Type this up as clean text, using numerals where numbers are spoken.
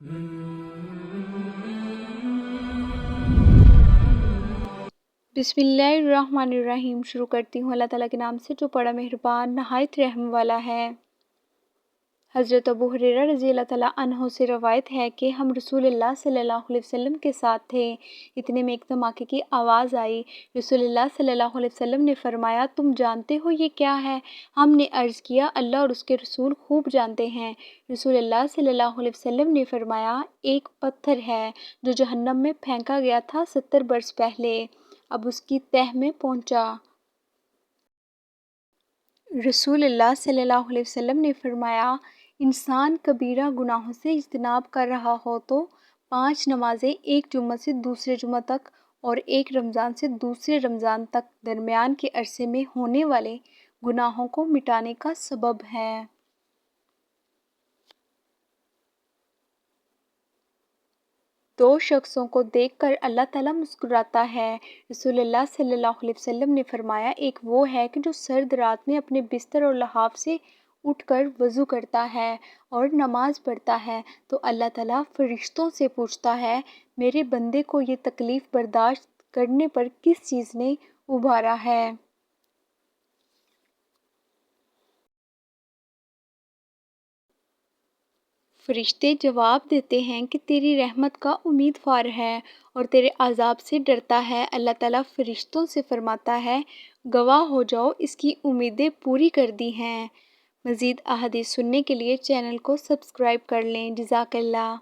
بسم اللہ الرحمن الرحیم۔ شروع کرتی ہوں اللہ تعالیٰ کے نام سے جو بڑا مہربان نہایت رحم والا ہے۔ حضرت ابو ہریرہ رضی اللہ تعالیٰ عنہ سے روایت ہے کہ ہم رسول اللہ صلی اللہ علیہ وسلم کے ساتھ تھے، اتنے میں ایک دھماکے کی آواز آئی۔ رسول اللہ صلی اللہ علیہ وسلم نے فرمایا، تم جانتے ہو یہ کیا ہے؟ ہم نے عرض کیا، اللہ اور اس کے رسول خوب جانتے ہیں۔ رسول اللہ صلی اللہ علیہ وسلم نے فرمایا، ایک پتھر ہے جو جہنم میں پھینکا گیا تھا 70 برس پہلے، اب اس کی تہہ میں پہنچا۔ رسول اللہ صلی اللہ علیہ وسلم نے فرمایا، انسان کبیرہ گناہوں سے اجتناب کر رہا ہو تو 5 نمازیں ایک جمعہ سے دوسرے جمعہ تک اور ایک رمضان سے دوسرے رمضان تک درمیان کے عرصے میں ہونے والے گناہوں کو مٹانے کا سبب ہے۔ دو شخصوں کو دیکھ کر اللہ تعالیٰ مسکراتا ہے۔ رسول اللہ صلی اللہ علیہ وسلم نے فرمایا، ایک وہ ہے کہ جو سرد رات میں اپنے بستر اور لحاف سے اٹھ کر وضو کرتا ہے اور نماز پڑھتا ہے تو اللہ تعالیٰ فرشتوں سے پوچھتا ہے، میرے بندے کو یہ تکلیف برداشت کرنے پر کس چیز نے ابھارا ہے؟ فرشتے جواب دیتے ہیں کہ تیری رحمت کا امیدوار ہے اور تیرے عذاب سے ڈرتا ہے۔ اللہ تعالیٰ فرشتوں سے فرماتا ہے، گواہ ہو جاؤ، اس کی امیدیں پوری کر دی ہیں۔ مزید احادیث سننے کے لیے چینل کو سبسکرائب کر لیں۔ جزاک اللہ۔